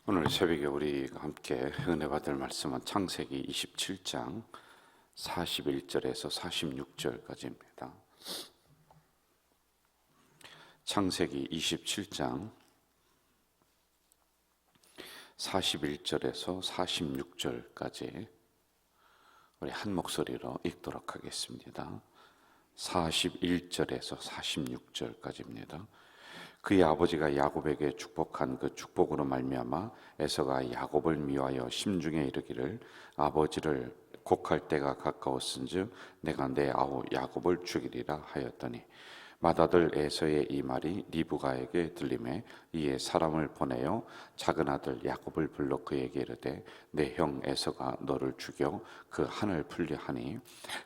오늘 새벽에 우리가 함께 은혜 받을 말씀은 창세기 27장 41절에서 46절까지입니다. 창세기 27장 41절에서 46절까지 우리 한 목소리로 읽도록 하겠습니다. 41절에서 46절까지입니다. 그의 아버지가 야곱에게 축복한 그 축복으로 말미암아 에서가 야곱을 미워하여 심중에 이르기를 아버지를 곡할 때가 가까웠은즉 내가 내 아우 야곱을 죽이리라 하였더니 맏아들 에서의 이 말이 리브가에게 들리매 이에 사람을 보내어 작은 아들 야곱을 불러 그에게 이르되 내 형 에서가 너를 죽여 그 한을 풀려 하니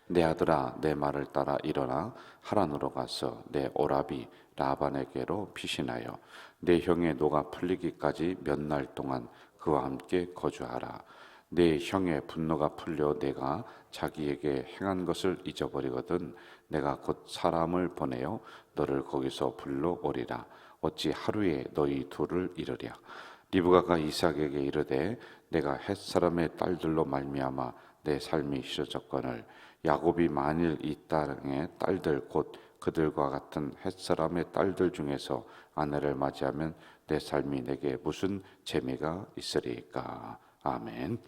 내 아들아 내 말을 따라 일어나 하란으로 가서 내 오라비 라반에게로 피신하여 내 형의 노가 풀리기까지 몇 날 동안 그와 함께 거주하라. 내 형의 분노가 풀려 내가 자기에게 행한 것을 잊어버리거든 내가 곧 사람을 보내어 너를 거기서 불러오리라. 어찌 하루에 너희 둘을 이르랴. 리브가가 이삭에게 이르되 내가 햇사람의 딸들로 말미암아 내 삶이 싫어졌거늘 야곱이 만일 이 땅의 딸들 곧 그들과 같은 햇사람의 딸들 중에서 아내를 맞이하면 내 삶이 내게 무슨 재미가 있으리까. 아멘.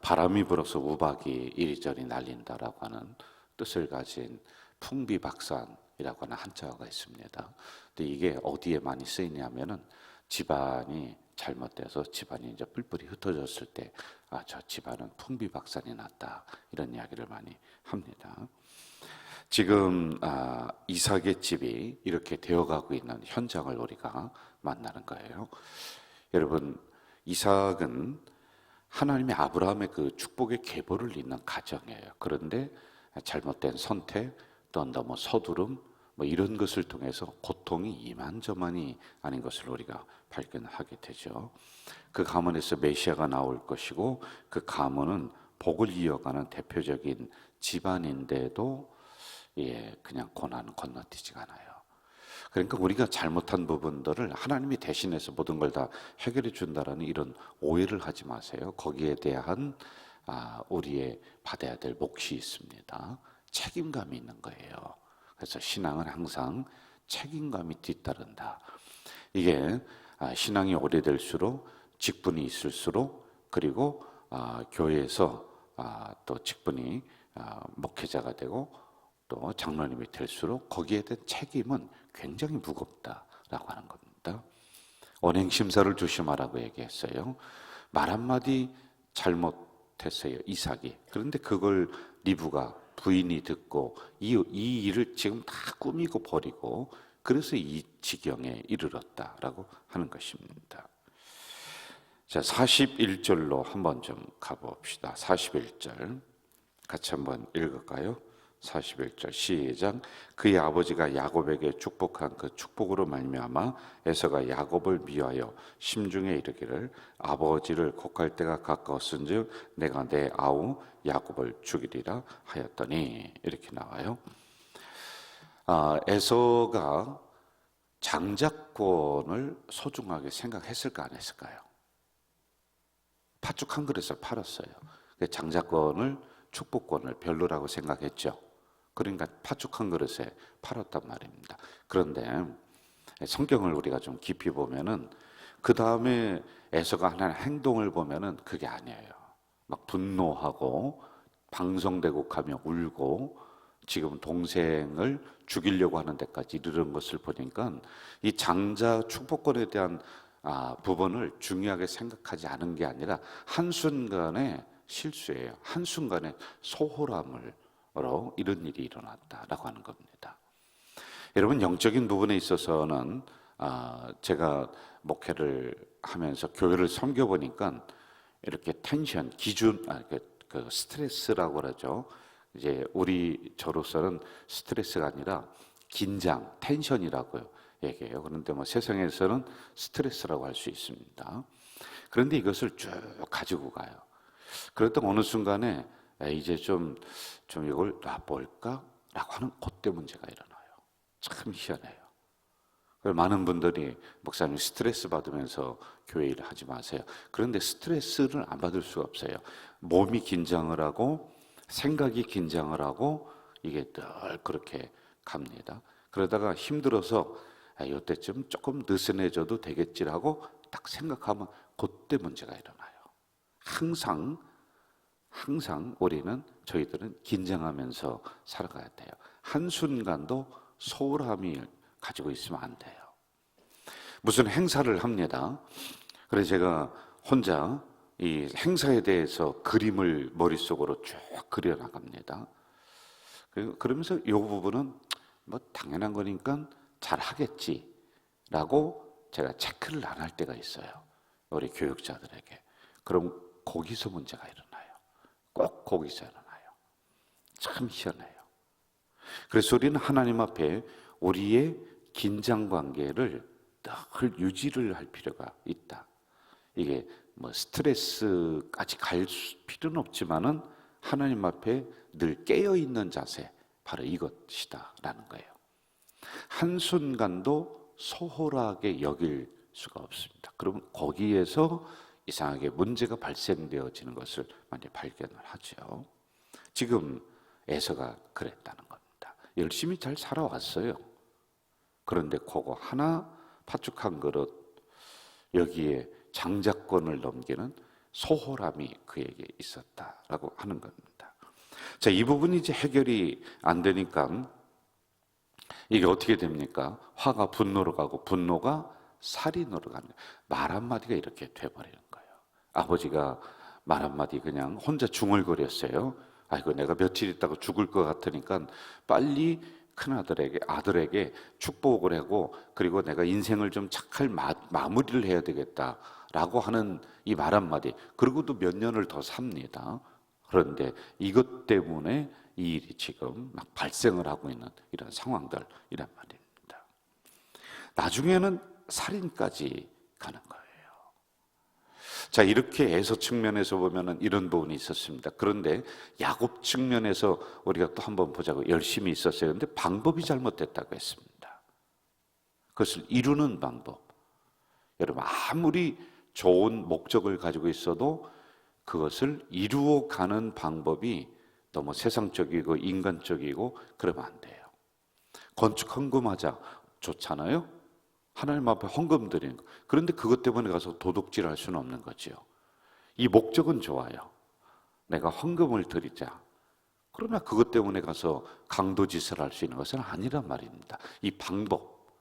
바람이 불어서 우박이 이리저리 날린다라고 하는 뜻을 가진 풍비박산이라고 하는 한자어가 있습니다. 근데 이게 어디에 많이 쓰이냐면은 집안이 잘못돼서 집안이 이제 뿔뿔이 흩어졌을 때 저 집안은 풍비박산이 났다 이런 이야기를 많이 합니다. 지금 이삭의 집이 이렇게 되어가고 있는 현장을 우리가 만나는 거예요. 여러분, 이삭은 하나님의 아브라함의 그 축복의 계보를 잇는 가정이에요. 그런데 잘못된 선택, 또 너무 서두름, 이런 것을 통해서 고통이 이만저만이 아닌 것을 우리가 발견하게 되죠. 그 가문에서 메시아가 나올 것이고 그 가문은 복을 이어가는 대표적인 집안인데도 그냥 고난은 건너뛰지가 않아요. 그러니까 우리가 잘못한 부분들을 하나님이 대신해서 모든 걸 다 해결해 준다라는 이런 오해를 하지 마세요. 거기에 대한 우리의 받아야 될 몫이 있습니다. 책임감이 있는 거예요. 그래서 신앙은 항상 책임감이 뒤따른다. 이게 신앙이 오래될수록 직분이 있을수록 그리고 교회에서 또 직분이 목회자가 되고 또 장로님이 될수록 거기에 대한 책임은 굉장히 무겁다라고 하는 겁니다. 언행심사를 조심하라고 얘기했어요. 말 한마디 잘못했어요, 이삭이. 그런데 그걸 리브가 부인이 듣고 이 일을 지금 다 꾸미고 버리고 그래서 이 지경에 이르렀다라고 하는 것입니다. 자, 41절로 한번 좀 가봅시다. 41절 같이 한번 읽을까요? 41절 시작. 그의 아버지가 야곱에게 축복한 그 축복으로 말미암아 에서가 야곱을 미워하여 심중에 이르기를 아버지를 곡할 때가 가까웠은즉 내가 내 아우 야곱을 죽이리라 하였더니 이렇게 나와요. 에서가 장자권을 소중하게 생각했을까 안 했을까요? 팥죽 한 그릇을 팔았어요. 장자권을 축복권을 별로라고 생각했죠. 그러니까 팥죽 한 그릇에 팔았단 말입니다. 그런데 성경을 우리가 좀 깊이 보면은 그 다음에 에서가 하는 행동을 보면은 그게 아니에요. 막 분노하고 방성대곡하며 울고 지금 동생을 죽이려고 하는 데까지 이르는 것을 보니까 이 장자 축복권에 대한 부분을 중요하게 생각하지 않은 게 아니라 한순간에 실수예요. 한순간에 소홀함으로 이런 일이 일어났다라고 하는 겁니다. 여러분, 영적인 부분에 있어서는 제가 목회를 하면서 교회를 섬겨보니까 이렇게 텐션, 기준, 그 스트레스라고 그러죠. 이제 우리 저로서는 스트레스가 아니라 긴장, 텐션이라고 얘기해요. 그런데 세상에서는 스트레스라고 할 수 있습니다. 그런데 이것을 쭉 가지고 가요. 그랬던 어느 순간에 이제 좀 이걸 놔볼까? 라고 하는 그때 문제가 일어나요. 참 희한해요. 많은 분들이 목사님 스트레스 받으면서 교회 일을 하지 마세요. 그런데 스트레스를 안 받을 수가 없어요. 몸이 긴장을 하고 생각이 긴장을 하고 이게 늘 그렇게 갑니다. 그러다가 힘들어서 이때쯤 조금 느슨해져도 되겠지라고 딱 생각하면 그때 문제가 일어나요. 항상 우리는 저희들은 긴장하면서 살아가야 돼요. 한순간도 소홀함이 가지고 있으면 안 돼요. 무슨 행사를 합니다. 그래서 제가 혼자 이 행사에 대해서 그림을 머릿속으로 쭉 그려나갑니다. 그러면서 이 부분은 뭐 당연한 거니까 잘 하겠지라고 제가 체크를 안 할 때가 있어요. 우리 교육자들에게. 그럼 거기서 문제가 일어나요. 꼭 거기서 일어나요. 참 희한해요. 그래서 우리는 하나님 앞에 우리의 긴장 관계를 늘 유지를 할 필요가 있다. 이게 뭐 스트레스까지 갈 필요는 없지만은 하나님 앞에 늘 깨어 있는 자세, 바로 이것이다라는 거예요. 한순간도 소홀하게 여길 수가 없습니다. 그럼 거기에서 이상하게 문제가 발생되어지는 것을 많이 발견을 하죠. 지금 에서가 그랬다는 겁니다. 열심히 잘 살아왔어요. 그런데 그거 하나 팥죽 한 그릇 여기에 장자권을 넘기는 소홀함이 그에게 있었다라고 하는 겁니다. 자, 이 부분이 이제 해결이 안 되니까 이게 어떻게 됩니까? 화가 분노로 가고 분노가 살인으로 가는 거예요. 말 한마디가 이렇게 돼버리는 거예요. 아버지가 말 한마디 그냥 혼자 중얼거렸어요. 아이고 내가 며칠 있다가 죽을 것 같으니까 빨리 큰아들에게 아들에게 축복을 하고 그리고 내가 인생을 좀 착할 마무리를 해야 되겠다라고 하는 이 말 한마디, 그리고도 몇 년을 더 삽니다. 그런데 이것 때문에 이 일이 지금 막 발생을 하고 있는 이런 상황들이란 말입니다. 나중에는 살인까지 가는 거예요. 자, 이렇게 에서 측면에서 보면은 이런 부분이 있었습니다. 그런데 야곱 측면에서 우리가 또 한번 보자고 열심히 있었어요. 그런데 방법이 잘못됐다고 했습니다. 그것을 이루는 방법. 여러분, 아무리 좋은 목적을 가지고 있어도 그것을 이루어 가는 방법이 너무 세상적이고 인간적이고 그러면 안 돼요. 건축 헌금하자 좋잖아요. 하나님 앞에 헌금 드리는 거. 그런데 그것 때문에 가서 도둑질 할 수는 없는 거죠. 이 목적은 좋아요. 내가 헌금을 드리자. 그러나 그것 때문에 가서 강도짓을 할 수 있는 것은 아니란 말입니다. 이 방법,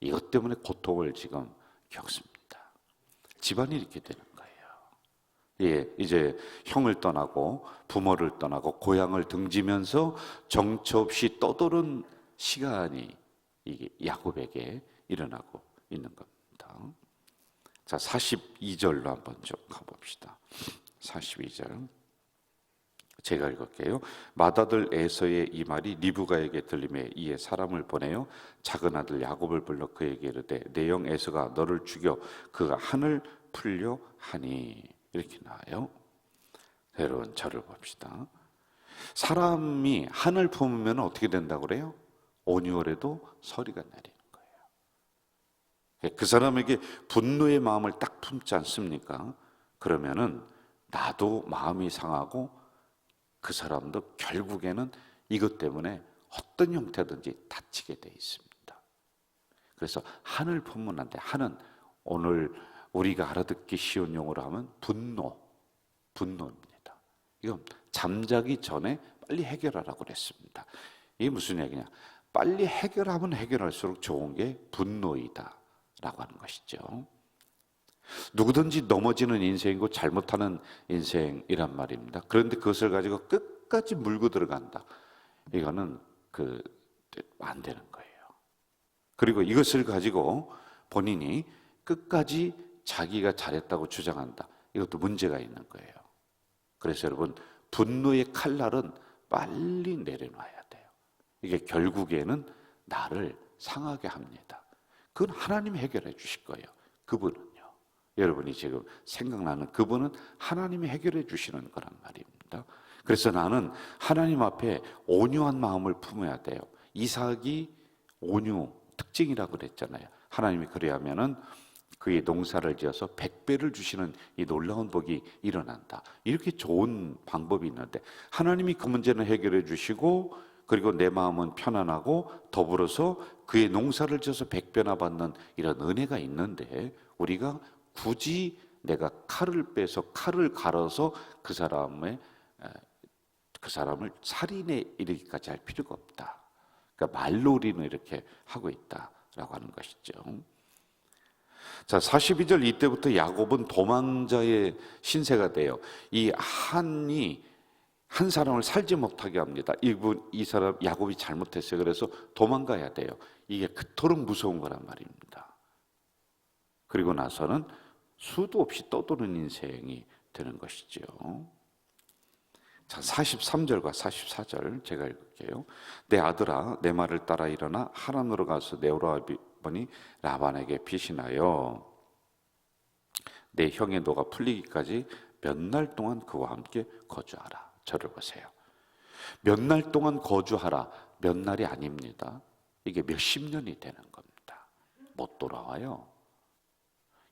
이것 때문에 고통을 지금 겪습니다. 집안이 이렇게 되는 거예요. 예, 이제 형을 떠나고 부모를 떠나고 고향을 등지면서 정처 없이 떠도는 시간이 이게 야곱에게 일어나고 있는 겁니다. 자, 42절로 한번 좀 가봅시다. 42절 제가 읽을게요. 맏아들 에서의 이 말이 리브가에게 들림에 이에 사람을 보내요 작은 아들 야곱을 불러 그에게 이르되 내 형 에서가 너를 죽여 그가 한을 풀려 하니. 이렇게 나와요. 여러분, 저를 봅시다. 사람이 한을 품으면 어떻게 된다고 그래요? 온유월에도 서리가 내리는 거예요. 그 사람에게 분노의 마음을 딱 품지 않습니까? 그러면은 나도 마음이 상하고 그 사람도 결국에는 이것 때문에 어떤 형태든지 다치게 돼 있습니다. 그래서 한을 품으면 안 돼. 한은 오늘 우리가 알아듣기 쉬운 용어로 하면 분노입니다. 이건 잠자기 전에 빨리 해결하라고 그랬습니다. 이게 무슨 얘기냐? 빨리 해결하면 해결할수록 좋은 게 분노이다 라고 하는 것이죠. 누구든지 넘어지는 인생이고 잘못하는 인생이란 말입니다. 그런데 그것을 가지고 끝까지 물고 들어간다. 이거는 안 되는 거예요. 그리고 이것을 가지고 본인이 끝까지 자기가 잘했다고 주장한다. 이것도 문제가 있는 거예요. 그래서 여러분, 분노의 칼날은 빨리 내려놔야 돼요. 이게 결국에는 나를 상하게 합니다. 그건 하나님이 해결해 주실 거예요. 그분은요. 여러분이 지금 생각나는 그분은 하나님이 해결해 주시는 거란 말입니다. 그래서 나는 하나님 앞에 온유한 마음을 품어야 돼요. 이삭이 온유 특징이라고 그랬잖아요. 하나님이 그리하면은 그의 농사를 지어서 100배를 주시는 이 놀라운 복이 일어난다. 이렇게 좋은 방법이 있는데 하나님이 그 문제는 해결해 주시고 그리고 내 마음은 편안하고 더불어서 그의 농사를 지어서 100배나 받는 이런 은혜가 있는데 우리가 굳이 내가 칼을 빼서 칼을 갈아서 그 사람을 살인에 이르기까지 할 필요가 없다. 그러니까 말로 우리는 이렇게 하고 있다라고 하는 것이죠. 자, 42절 이때부터 야곱은 도망자의 신세가 돼요. 이 한이 한 사람을 살지 못하게 합니다. 이 사람 야곱이 잘못했어요. 그래서 도망가야 돼요. 이게 그토록 무서운 거란 말입니다. 그리고 나서는 수도 없이 떠도는 인생이 되는 것이죠. 자, 43절과 44절 제가 읽을게요. 내 아들아, 내 말을 따라 일어나 하란으로 가서 내 오라버니 라반에게 피신하여 내 형의 노가 풀리기까지 몇 날 동안 그와 함께 거주하라. 저를 보세요. 몇 날 동안 거주하라. 몇 날이 아닙니다. 이게 몇십 년이 되는 겁니다. 못 돌아와요.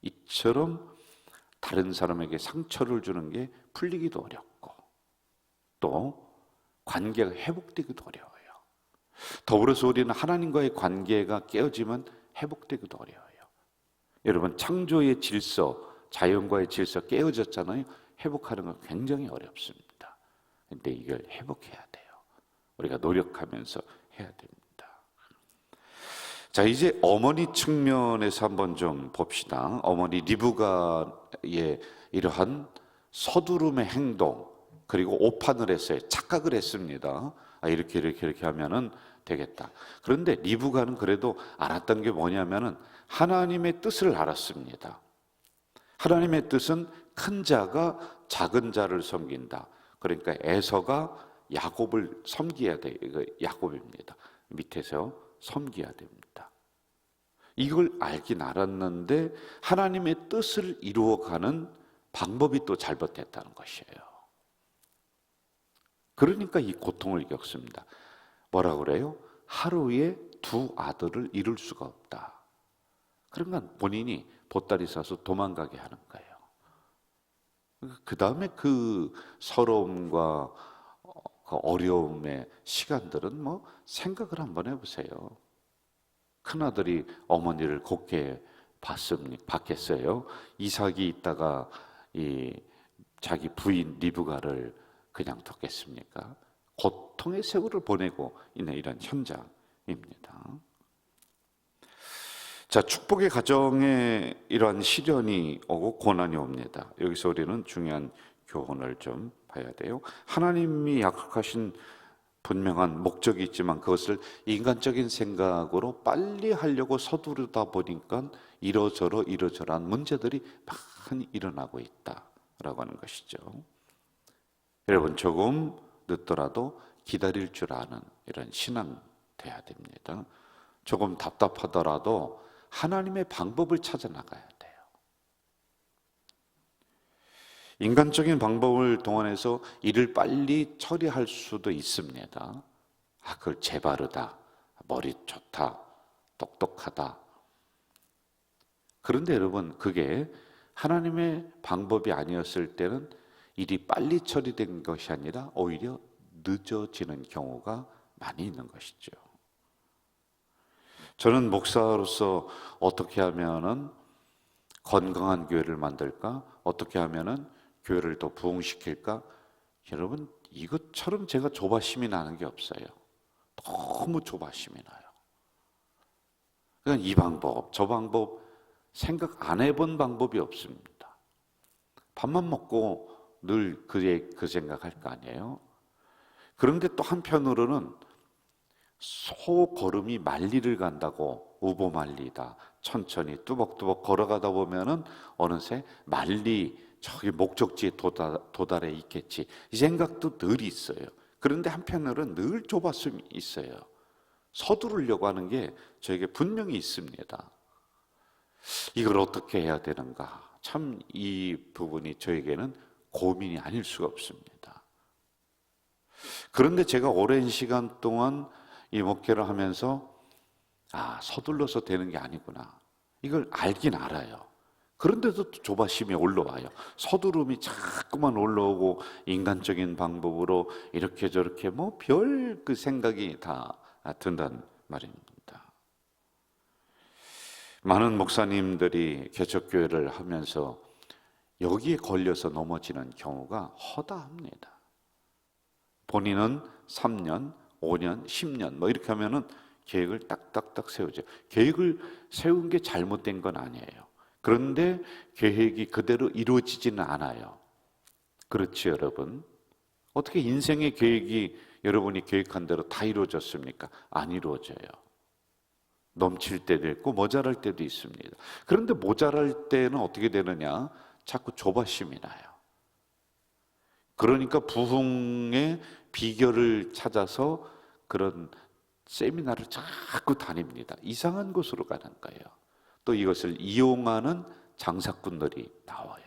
이처럼 다른 사람에게 상처를 주는 게 풀리기도 어렵고 또 관계가 회복되기도 어려워요. 더불어서 우리는 하나님과의 관계가 깨어지면 회복되기도 어려워요. 여러분, 창조의 질서, 자연과의 질서 깨어졌잖아요. 회복하는 건 굉장히 어렵습니다. 근데 이걸 회복해야 돼요. 우리가 노력하면서 해야 됩니다. 자, 이제 어머니 측면에서 한번 좀 봅시다. 어머니 리브가의 이러한 서두름의 행동, 그리고 오판을 했어요. 착각을 했습니다. 이렇게 하면은 되겠다. 그런데 리브가는 그래도 알았던 게 뭐냐면은 하나님의 뜻을 알았습니다. 하나님의 뜻은 큰 자가 작은 자를 섬긴다. 그러니까 에서가 야곱을 섬겨야 돼. 이거 야곱입니다. 밑에서 섬겨야 됩니다. 이걸 알긴 알았는데 하나님의 뜻을 이루어가는 방법이 또 잘못됐다는 것이에요. 그러니까 이 고통을 겪습니다. 뭐라 그래요? 하루에 두 아들을 이룰 수가 없다. 그러니까 본인이 보따리 싸서 도망가게 하는 거예요. 그 다음에 그 서러움과 그 어려움의 시간들은 뭐 생각을 한번 해보세요. 큰아들이 어머니를 곱게 봤겠어요. 이삭이 있다가 이 자기 부인 리브가를 그냥 뒀겠습니까? 고통의 세월을 보내고 있는 이런 현장입니다. 자, 축복의 가정에 이러한 시련이 오고 고난이 옵니다. 여기서 우리는 중요한 교훈을 좀 봐야 돼요. 하나님이 약속하신 분명한 목적이 있지만 그것을 인간적인 생각으로 빨리 하려고 서두르다 보니까 이러저러한 문제들이 많이 일어나고 있다라고 하는 것이죠. 여러분, 조금 늦더라도 기다릴 줄 아는 이런 신앙 돼야 됩니다. 조금 답답하더라도 하나님의 방법을 찾아 나가야 돼요. 인간적인 방법을 동원해서 일을 빨리 처리할 수도 있습니다. 그걸 재바르다, 머리 좋다, 똑똑하다. 그런데 여러분, 그게 하나님의 방법이 아니었을 때는 일이 빨리 처리된 것이 아니라 오히려 늦어지는 경우가 많이 있는 것이죠. 저는 목사로서 어떻게 하면은 건강한 교회를 만들까? 어떻게 하면은 교회를 더 부흥시킬까? 여러분, 이것처럼 제가 조바심이 나는 게 없어요. 너무 조바심이 나요. 그러니까 이 방법, 저 방법 생각 안 해본 방법이 없습니다. 밥만 먹고 늘 그 생각할 거 아니에요? 그런데 또 한편으로는 소 걸음이 만리를 간다고 우보 만리다. 천천히 뚜벅뚜벅 걸어가다 보면은 어느새 만리 저기 목적지에 도달해 있겠지. 이 생각도 늘 있어요. 그런데 한편으로는 늘 조바심이 있어요. 서두르려고 하는 게 저에게 분명히 있습니다. 이걸 어떻게 해야 되는가? 참 이 부분이 저에게는 고민이 아닐 수가 없습니다. 그런데 제가 오랜 시간 동안 이 목회를 하면서 서둘러서 되는 게 아니구나. 이걸 알긴 알아요. 그런데도 또 조바심이 올라와요. 서두름이 자꾸만 올라오고 인간적인 방법으로 이렇게 저렇게 뭐 별 그 생각이 다 든단 말입니다. 많은 목사님들이 개척교회를 하면서 여기에 걸려서 넘어지는 경우가 허다합니다. 본인은 3년, 5년, 10년 뭐 이렇게 하면은 계획을 딱딱딱 세우죠. 계획을 세운 게 잘못된 건 아니에요. 그런데 계획이 그대로 이루어지지는 않아요. 그렇지 여러분? 어떻게 인생의 계획이 여러분이 계획한 대로 다 이루어졌습니까? 안 이루어져요. 넘칠 때도 있고 모자랄 때도 있습니다. 그런데 모자랄 때는 어떻게 되느냐? 자꾸 조바심이 나요. 그러니까 부흥의 비결을 찾아서 그런 세미나를 자꾸 다닙니다. 이상한 곳으로 가는 거예요. 또 이것을 이용하는 장사꾼들이 나와요.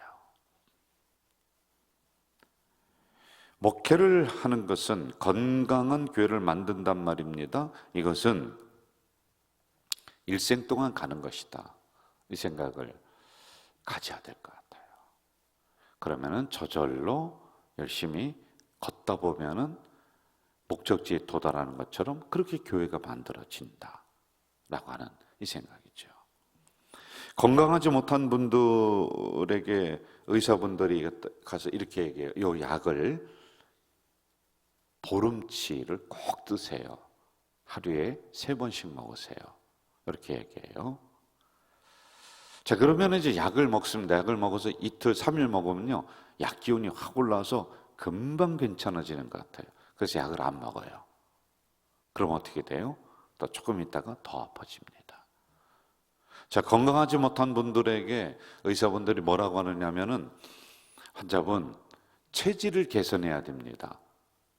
목회를 하는 것은 건강한 교회를 만든단 말입니다. 이것은 일생 동안 가는 것이다. 이 생각을 가져야 될 것 같아요. 그러면은 저절로 열심히 걷다 보면은 목적지에 도달하는 것처럼 그렇게 교회가 만들어진다 라고 하는 이 생각이죠. 건강하지 못한 분들에게 의사분들이 가서 이렇게 얘기해요. 이 약을 보름치를 꼭 드세요. 하루에 3번씩 먹으세요. 이렇게 얘기해요. 자, 그러면 이제 약을 먹습니다. 약을 먹어서 이틀, 3일 먹으면요, 약 기운이 확 올라와서 금방 괜찮아지는 것 같아요. 그래서 약을 안 먹어요. 그럼 어떻게 돼요? 또 조금 있다가 더 아파집니다. 자, 건강하지 못한 분들에게 의사분들이 뭐라고 하느냐면은 환자분 체질을 개선해야 됩니다.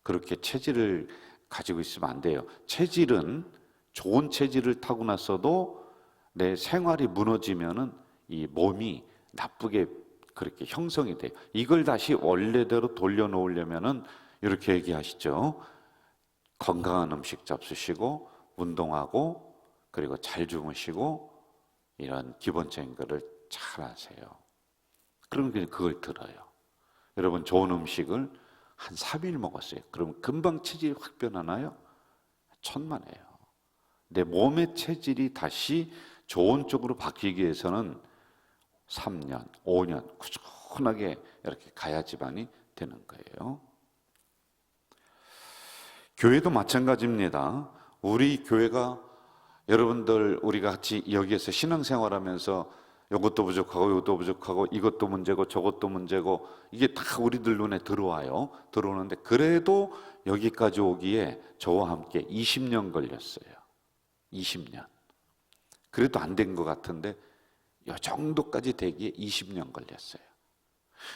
그렇게 체질을 가지고 있으면 안 돼요. 체질은 좋은 체질을 타고났어도 내 생활이 무너지면은 이 몸이 나쁘게 그렇게 형성이 돼요. 이걸 다시 원래대로 돌려놓으려면은 이렇게 얘기하시죠. 건강한 음식 잡수시고 운동하고 그리고 잘 주무시고 이런 기본적인 거를 잘 하세요. 그럼 그걸 들어요. 여러분 좋은 음식을 한 3일 먹었어요. 그럼 금방 체질이 확 변하나요? 천만에요. 내 몸의 체질이 다시 좋은 쪽으로 바뀌기 위해서는 3년, 5년 꾸준하게 이렇게 가야지만이 되는 거예요. 교회도 마찬가지입니다. 우리 교회가 여러분들 우리가 같이 여기에서 신앙생활하면서 이것도 부족하고 이것도 부족하고 이것도 문제고 저것도 문제고 이게 다 우리들 눈에 들어와요. 들어오는데 그래도 여기까지 오기에 저와 함께 20년 걸렸어요. 20년. 그래도 안 된 것 같은데 이 정도까지 되기에 20년 걸렸어요.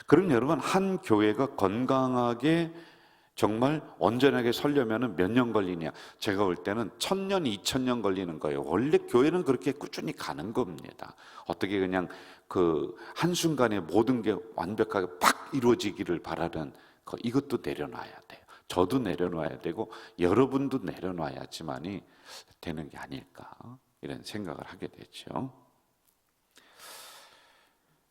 그럼 여러분 한 교회가 건강하게 정말 온전하게 서려면 몇 년 걸리냐? 제가 볼 때는 1000년, 2000년 걸리는 거예요. 원래 교회는 그렇게 꾸준히 가는 겁니다. 어떻게 그냥 그 한순간에 모든 게 완벽하게 팍 이루어지기를 바라는 거, 이것도 내려놔야 돼요. 저도 내려놔야 되고 여러분도 내려놔야지만이 되는 게 아닐까 이런 생각을 하게 되죠.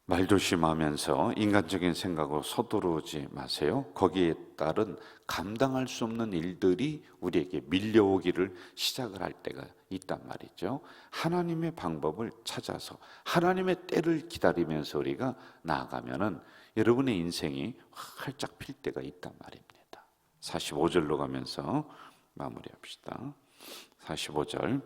말조심하면서 인간적인 생각으로 서두르지 마세요. 거기에 따른 감당할 수 없는 일들이 우리에게 밀려오기를 시작을 할 때가 있단 말이죠. 하나님의 방법을 찾아서 하나님의 때를 기다리면서 우리가 나아가면은 여러분의 인생이 활짝 필 때가 있단 말입니다. 45절로 가면서 마무리합시다. 45절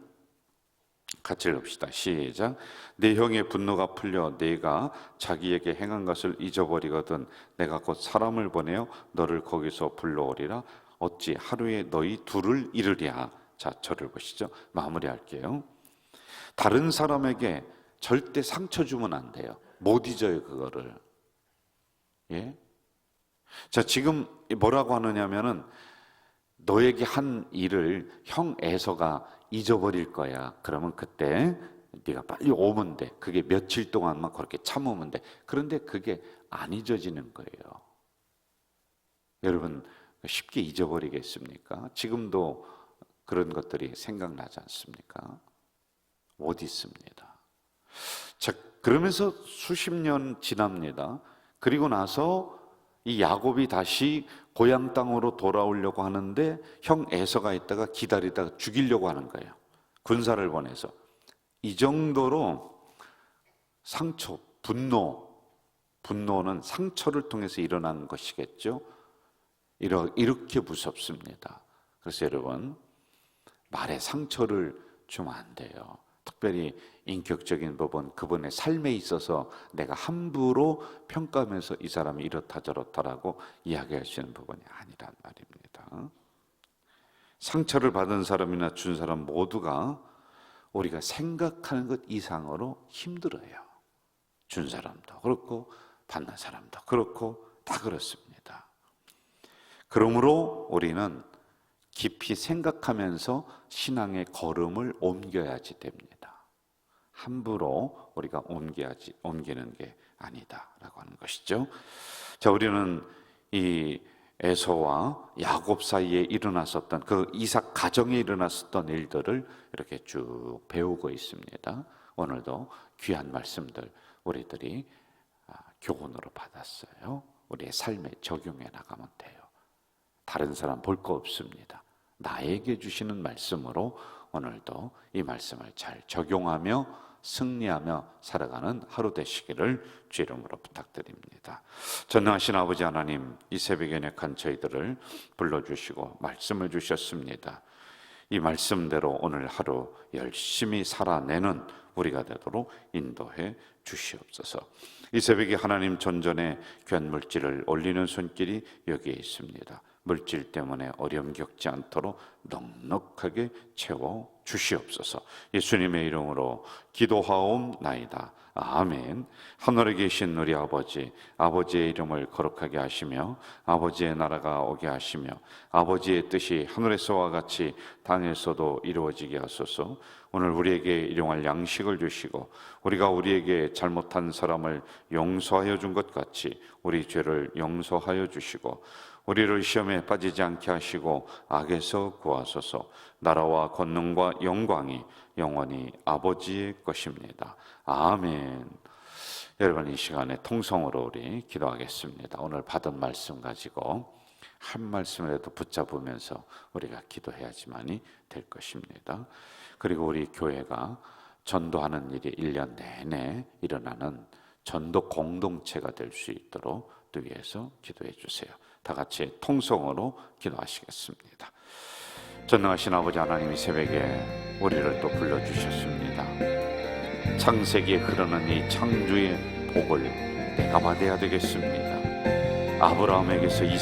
같이 읽읍시다. 시작. 내 형의 분노가 풀려 내가 자기에게 행한 것을 잊어버리거든 내가 곧 사람을 보내어 너를 거기서 불러오리라. 어찌 하루에 너희 둘을 이르랴. 자, 저를 보시죠. 마무리할게요. 다른 사람에게 절대 상처 주면 안 돼요. 못 잊어요, 그거를. 예? 자, 지금 뭐라고 하느냐면은 너에게 한 일을 형 에서가 잊어버릴 거야. 그러면 그때 네가 빨리 오면 돼. 그게 며칠 동안만 그렇게 참으면 돼. 그런데 그게 안 잊어지는 거예요. 여러분 쉽게 잊어버리겠습니까? 지금도 그런 것들이 생각나지 않습니까? 못 잊습니다. 자, 그러면서 수십 년 지납니다. 그리고 나서 이 야곱이 다시 고향 땅으로 돌아오려고 하는데 형 에서가 있다가 기다리다가 죽이려고 하는 거예요. 군사를 보내서. 이 정도로 상처, 분노는 상처를 통해서 일어난 것이겠죠. 이렇게 무섭습니다. 그래서 여러분, 말에 상처를 주면 안 돼요. 특별히 인격적인 부분, 그분의 삶에 있어서 내가 함부로 평가하면서 이 사람이 이렇다 저렇다라고 이야기할 수 있는 부분이 아니란 말입니다. 상처를 받은 사람이나 준 사람 모두가 우리가 생각하는 것 이상으로 힘들어요. 준 사람도 그렇고 받는 사람도 그렇고 다 그렇습니다. 그러므로 우리는 깊이 생각하면서 신앙의 걸음을 옮겨야지 됩니다. 함부로 우리가 옮기는 게 아니다라고 하는 것이죠. 자, 우리는 이 에서와 야곱 사이에 일어났었던 그 이삭 가정에 일어났었던 일들을 이렇게 쭉 배우고 있습니다. 오늘도 귀한 말씀들 우리들이 교훈으로 받았어요. 우리의 삶에 적용해 나가면 돼요. 다른 사람 볼 거 없습니다. 나에게 주시는 말씀으로 오늘도 이 말씀을 잘 적용하며 승리하며 살아가는 하루 되시기를 주 이름으로 부탁드립니다. 전능하신 아버지 하나님, 이 새벽에 연약한 저희들을 불러주시고 말씀을 주셨습니다. 이 말씀대로 오늘 하루 열심히 살아내는 우리가 되도록 인도해 주시옵소서. 이 새벽에 하나님 전전에 귀한 물질을 올리는 손길이 여기에 있습니다. 물질 때문에 어려움 겪지 않도록 넉넉하게 채워 주시옵소서. 예수님의 이름으로 기도하옵나이다. 아멘. 하늘에 계신 우리 아버지, 아버지의 이름을 거룩하게 하시며 아버지의 나라가 오게 하시며 아버지의 뜻이 하늘에서와 같이 땅에서도 이루어지게 하소서. 오늘 우리에게 일용할 양식을 주시고 우리가 우리에게 잘못한 사람을 용서하여 준 것 같이 우리 죄를 용서하여 주시고 우리를 시험에 빠지지 않게 하시고 악에서 구하소서. 나라와 권능과 영광이 영원히 아버지의 것입니다. 아멘. 여러분, 이 시간에 통성으로 우리 기도하겠습니다. 오늘 받은 말씀 가지고 한 말씀이라도 붙잡으면서 우리가 기도해야지만이 될 것입니다. 그리고 우리 교회가 전도하는 일이 1년 내내 일어나는 전도 공동체가 될 수 있도록 또 위해서 기도해 주세요. 다 같이 통성으로 기도하시겠습니다. 전능하신 아버지 하나님이 새벽에 우리를 또 불러주셨습니다. 창세기에 흐르는 이 창조의 복을 내가 받아야 되겠습니다. 아브라함에게서